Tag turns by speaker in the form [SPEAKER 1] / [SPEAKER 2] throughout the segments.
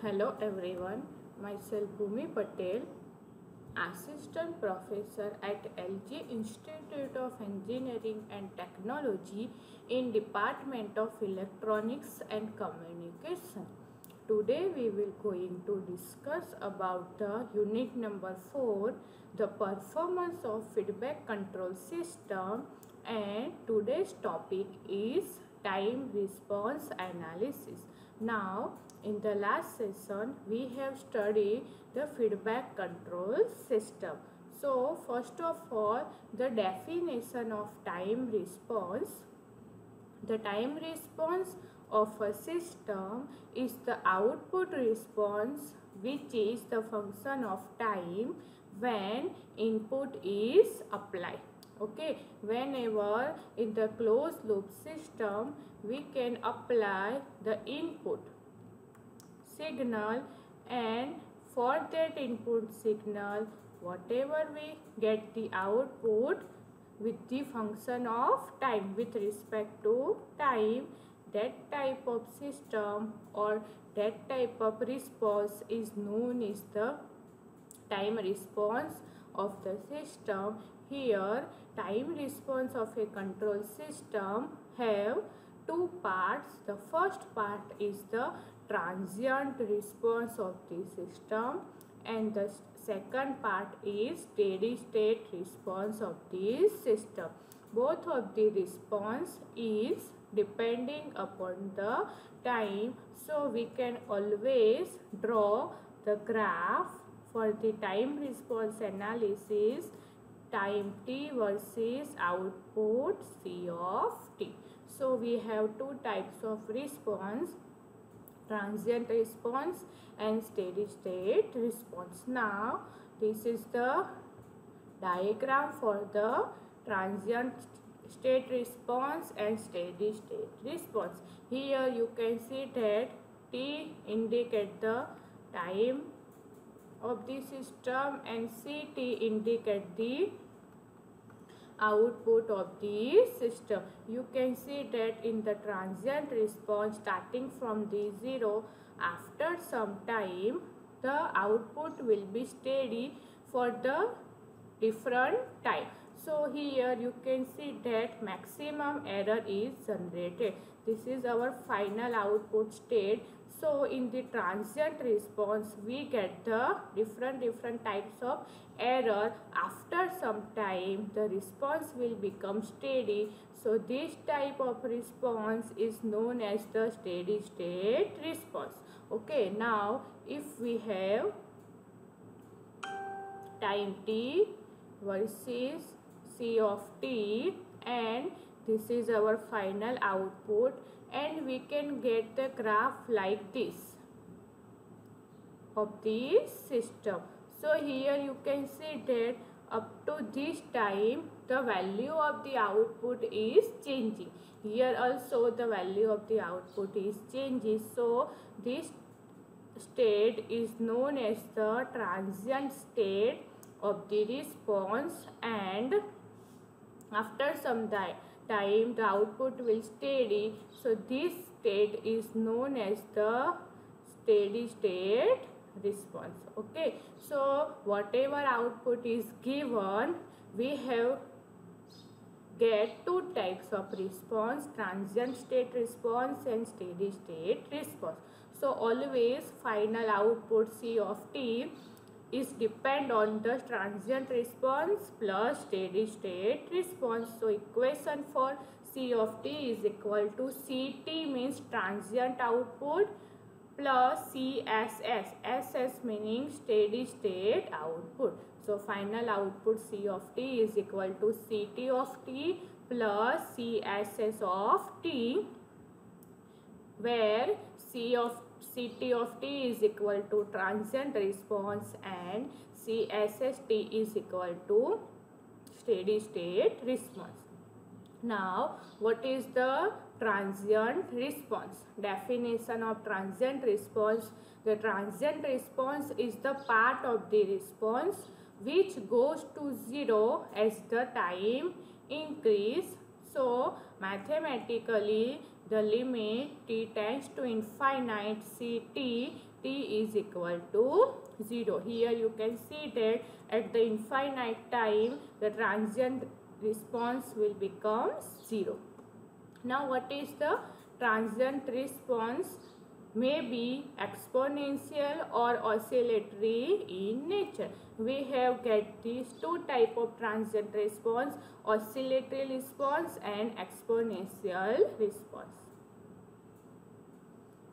[SPEAKER 1] Hello everyone, myself Bhumi Patel, Assistant Professor at LG Institute of Engineering and Technology in Department of Electronics and Communication. Today we will going to discuss about the unit number 4, the performance of feedback control system, and today's topic is time response analysis. Now in the last session we have studied the feedback control system. So first of all, the definition of time response. The time response of a system is the output response, which is the function of time when input is applied. Okay, whenever in the closed loop system we can apply the input signal, and for that input signal whatever we get the output with the function of time, with respect to time, that type of system or that type of response is known as the time response of the system. Here time response of a control system have two parts. The first part is the transient response of the system, and the second part is steady state response of the system. Both of the response is depending upon the time, so we can always draw the graph for the time response analysis, time t versus output c of t. So we have two types of response, transient response and steady state response. Now this is the diagram for the transient state response and steady state response. Here you can see that t indicate the time of the system and ct indicate the output of the system. You can see that in the transient response, starting from the 0, after some time the output will be steady for the different time. So here you can see that maximum error is generated. This is our final output state. So in the transient response we get the different types of error. After some time the response will become steady. So this type of response is known as the steady state response. Okay, now if we have time t versus c of t, and this is our final output, and we can get the graph like this of the system. So here you can see that up to this time the value of the output is changing. Here also the value of the output is changing. So this state is known as the transient state of the response, and after some time the output will steady. So this state is known as the steady state response. Okay, so whatever output is given, we have get two types of response, transient state response and steady state response. So always final output c of t is depend on the transient response plus steady state response. So equation for c of t is equal to ct means transient output plus css, ss meaning steady state output. So final output c of t is equal to ct of t plus css of t, where ct of t is equal to transient response and cSST is equal to steady state response. Now what is the transient response? Definition of transient response: the transient response is the part of the response which goes to 0 as the time increase. So mathematically the limit t tends to infinite ct, t is equal to 0. Here you can see that at the infinite time the transient response will become 0. Now what is the transient response? May be exponential or oscillatory in nature. We have get these two type of transient response, oscillatory response and exponential response.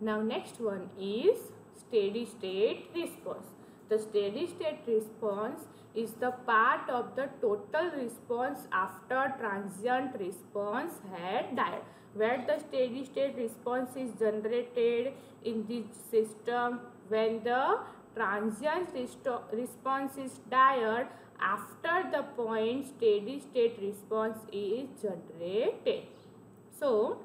[SPEAKER 1] Now next one is steady state response. The steady state response is the part of the total response after transient response had died, where the steady state response is generated in the system when the transient response is died after the point steady state response is generated. So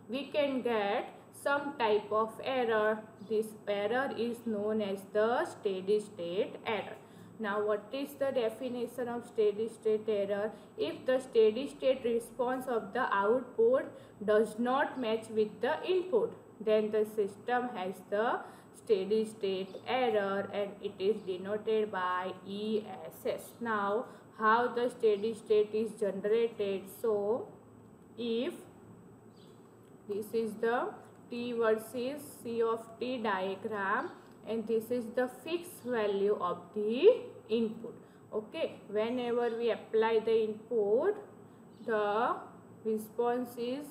[SPEAKER 1] we can get some type of error. This error is known as the steady state error. Now what is the definition of steady state error? If the steady state response of the output does not match with the input, then the system has the steady state error and it is denoted by ESS. Now how the steady state is generated? So if this is the t versus c of t diagram and this is the fixed value of the input. Okay, whenever we apply the input, the response is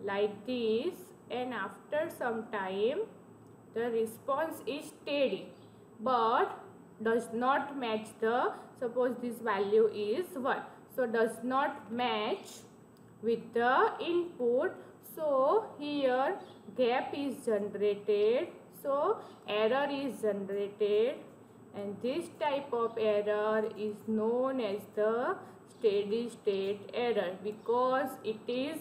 [SPEAKER 1] like this, and after some time the response is steady but does not match the, suppose this value is 1, so does not match with the input. So here gap is generated, so error is generated, and this type of error is known as the steady state error because it is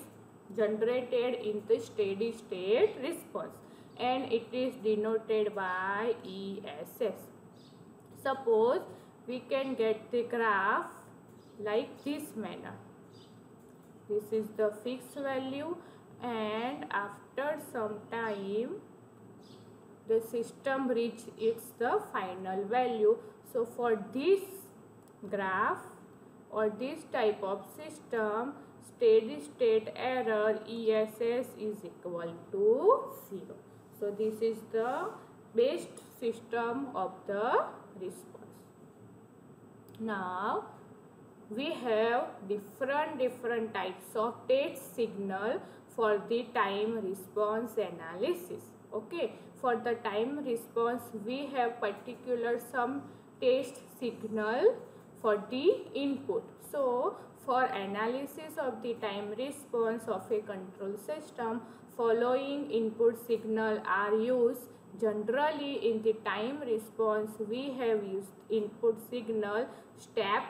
[SPEAKER 1] generated in the steady state response and it is denoted by ESS. Suppose we can get the graph like this manner. This is the fixed value and after some time the system reach its the final value. So for this graph or this type of system, steady state error ESS is equal to 0. So this is the best system of the response. Now we have different types of test signal for the time response analysis. Okay, for the time response we have particular some test signal for the input. So for analysis of the time response of a control system, following input signal are used. Generally in the time response we have used input signal step,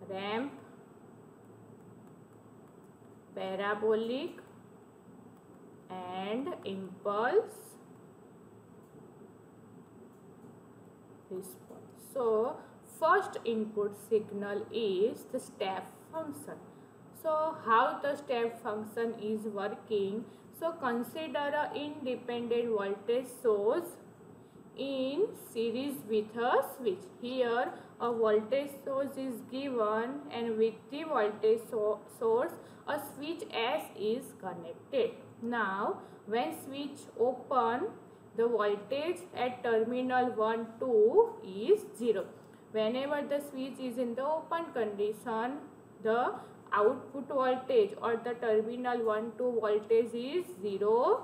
[SPEAKER 1] ramp, parabolic and impulse response. So first input signal is the step function. So how the step function is working? So consider an independent voltage source in series with a switch. Here a voltage source is given and with the voltage source a switch S is connected. Now when switch open, the voltage at terminal 1, 2 is 0. Whenever the switch is in the open condition, the output voltage or the terminal 1, 2 voltage is 0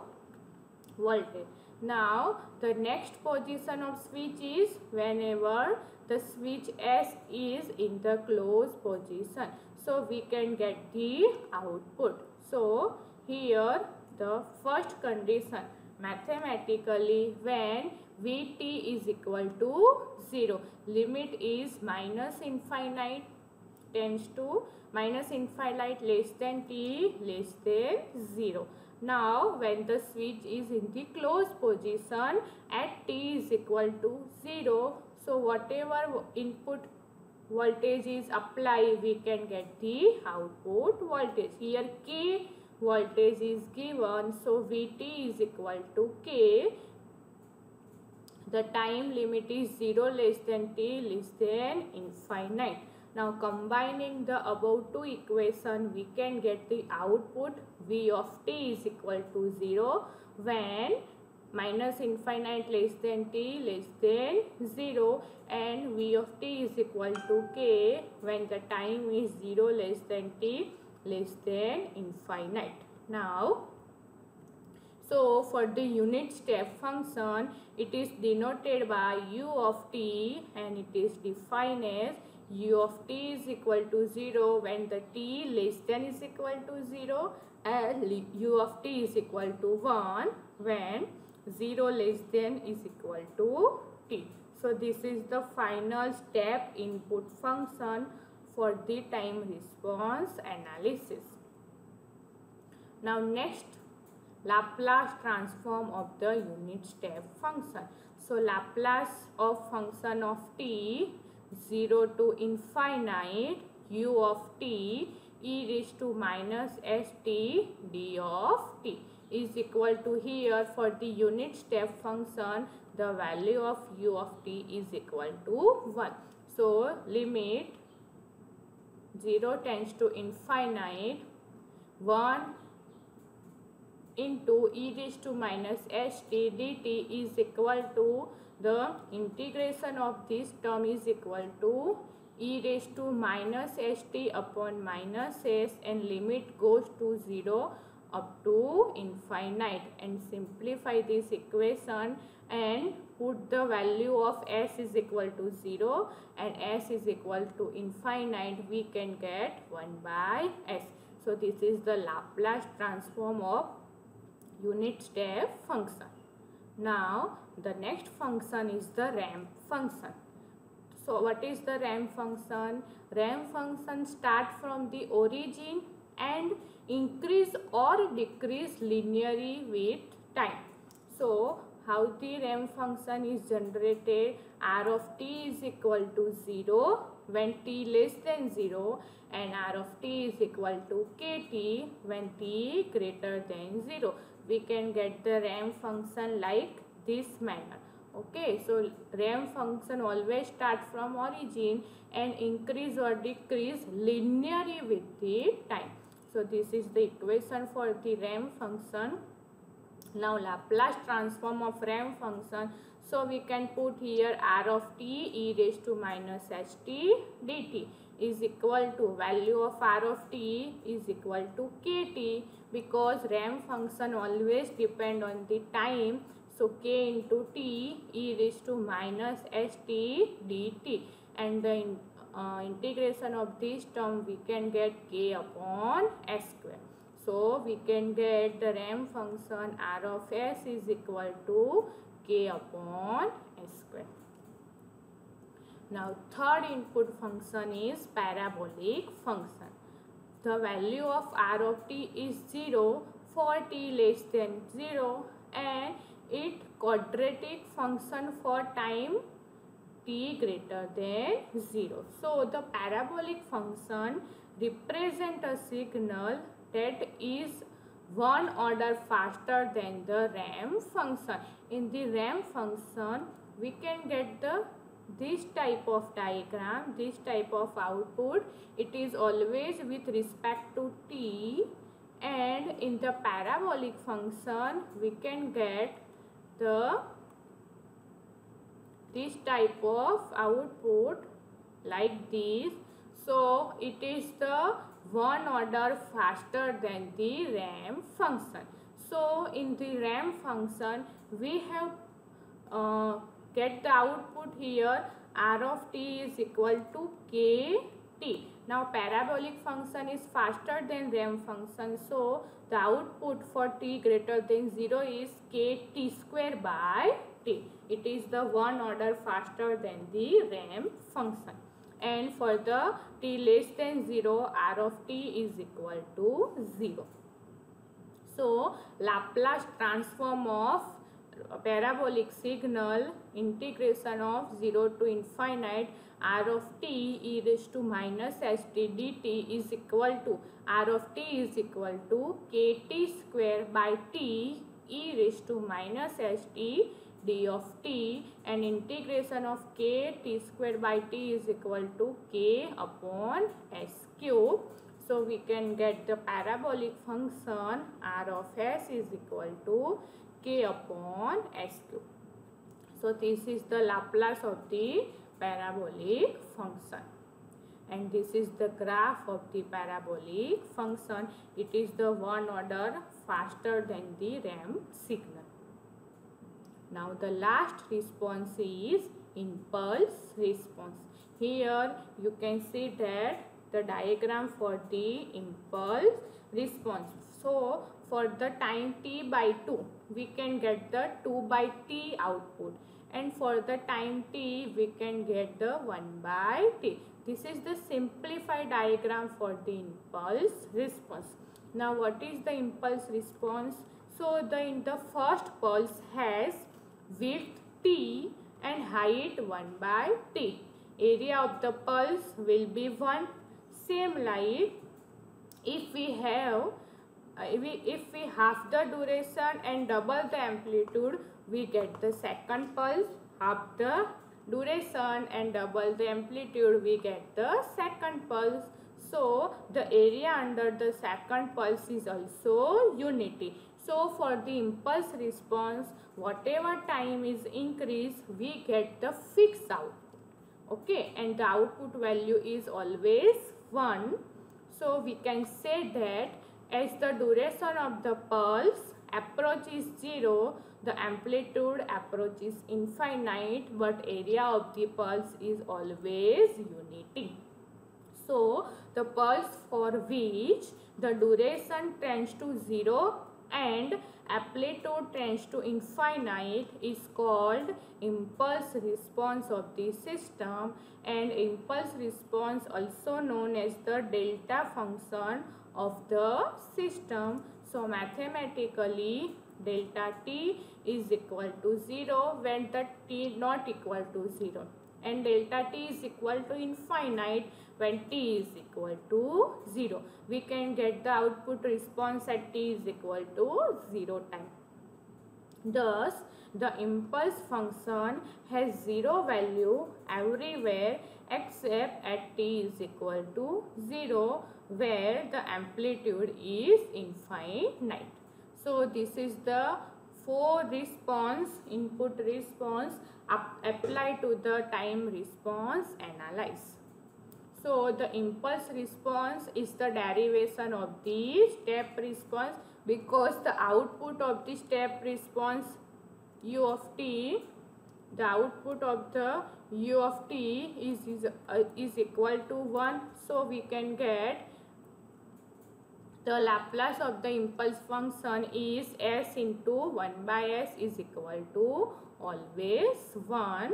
[SPEAKER 1] voltage. Now the next position of switch is whenever the switch S is in the closed position. So we can get the output. So here the first condition mathematically, when Vt is equal to 0, limit is minus infinite tends to minus infinite less than t less than 0. Now when the switch is in the closed position at t is equal to 0, so whatever input voltage is applied, we can get the output voltage. Here K voltage is given, so Vt is equal to K. The time limit is 0 less than t less than infinite. Now combining the above two equation, we can get the output V of t is equal to 0 when minus infinite less than t less than 0, and V of t is equal to K when the time is 0 less than t less than infinite. Now, so for the unit step function, it is denoted by u of t, and it is defined as u of t is equal to 0 when the t less than is equal to 0, and u of t is equal to 1 when 0 less than is equal to t. So this is the final step input function for the time response analysis. Now next, Laplace transform of the unit step function. So Laplace of function of t 0 to infinite u of t e raised to minus st d of t is equal to, here for the unit step function, the value of u of t is equal to 1. So limit 0 tends to infinite 1 into e raised to minus st dt is equal to, the integration of this term is equal to e raised to minus st upon minus s, and limit goes to 0 up to infinite, and simplify this equation and put the value of s is equal to 0 and s is equal to infinite, we can get 1 by s. So this is the Laplace transform of unit step function. Now the next function is the ramp function. So what is the ramp function? Ramp function start from the origin and increase or decrease linearly with time. So how the ramp function is generated? R of t is equal to 0 when t less than 0, and R of t is equal to kt when t greater than 0. We can get the ramp function like this manner. Okay, so ramp function always start from origin and increase or decrease linearly with the time. So this is the equation for the ramp function. Now Laplace transform of ramp function. So we can put here r of t e raised to minus st dt is equal to, value of r of t is equal to kt, because ramp function always depend on the time. So k into t e raised to minus st dt, and the integration of this term we can get k upon s square. So we can get the ramp function r of s is equal to k upon s square. Now third input function is parabolic function. The value of r of t is 0 for t less than 0, and it quadratic function for time t greater than 0. So the parabolic function represent a signal that is one order faster than the ramp function. In the ramp function, we can get this type of diagram, this type of output. It is always with respect to t, and in the parabolic function we can get this type of output like this. So it is the one order faster than the ramp function. So in the ramp function we have get the output here, r of t is equal to kt. Now parabolic function is faster than ramp function, so the output for t greater than 0 is kt square by t. It is the one order faster than the ramp function. And for the t less than 0, r of t is equal to 0. So Laplace transform of parabolic signal integration of 0 to infinite r of t e raised to minus st dt is equal to r of t is equal to kt square by t e raised to minus st d of t, and integration of k t square by t is equal to k upon s cube. So we can get the parabolic function r of s is equal to k upon s cube. So this is the Laplace of the parabolic function, and this is the graph of the parabolic function. It is the one order faster than the ramp signal. Now the last response is impulse response. Here you can see that the diagram for the impulse response. So for the time t by 2 we can get the 2 by t output, and for the time t we can get the 1 by t. This is the simplified diagram for the impulse response. Now what is the impulse response? So the first pulse has width t and height 1 by t. Area of the pulse will be 1. Same like if we half the duration and double the amplitude, we get the second pulse. Half the duration and double the amplitude, we get the second pulse. So the area under the second pulse is also unity. So for the impulse response, whatever time is increased, we get the fixed output. Okay, and the output value is always 1. So we can say that as the duration of the pulse approaches 0, the amplitude approaches infinite, but area of the pulse is always unity. So the pulse for which the duration tends to 0 and amplitude tends to infinite is called impulse response of the system, and impulse response also known as the delta function of the system. So mathematically delta t is equal to 0 when the t not equal to 0, and delta t is equal to infinite when t is equal to 0. We can get the output response at t is equal to 0 time. Thus, the impulse function has 0 value everywhere except at t is equal to 0, where the amplitude is infinite. So this is the 4 response, input response applied to the time response analysis. So the impulse response is the derivation of the step response, because the output of the step response u of t, the output of the u of t is equal to 1. So we can get the Laplace of the impulse function is s into 1 by s is equal to always 1.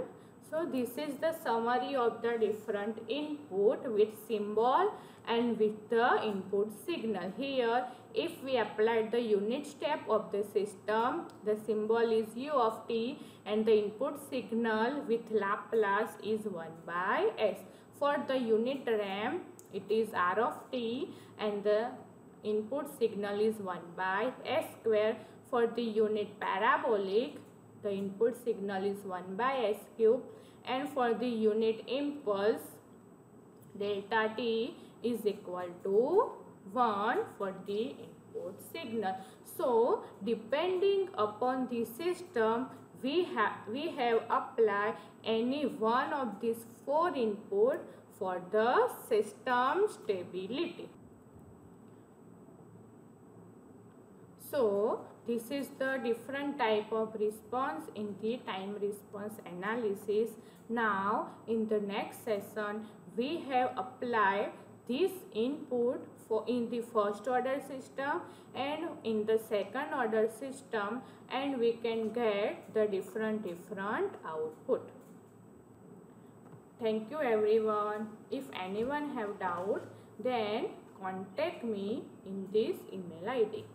[SPEAKER 1] So this is the summary of the different input with symbol and with the input signal. Here if we apply the unit step of the system, the symbol is u of t and the input signal with Laplace is 1 by s. For the unit ramp it is r of t and the input signal is 1 by s square. For the unit parabolic, the input signal is 1 by s cube, and for the unit impulse, delta t is equal to 1 for the input signal. So depending upon the system, we have applied any one of these 4 input for the system stability. So this is the different type of response in the time response analysis. Now in the next session we have applied this input for in the first order system and in the second order system, and we can get the different output. Thank you everyone. If anyone have doubt, then contact me in this email ID.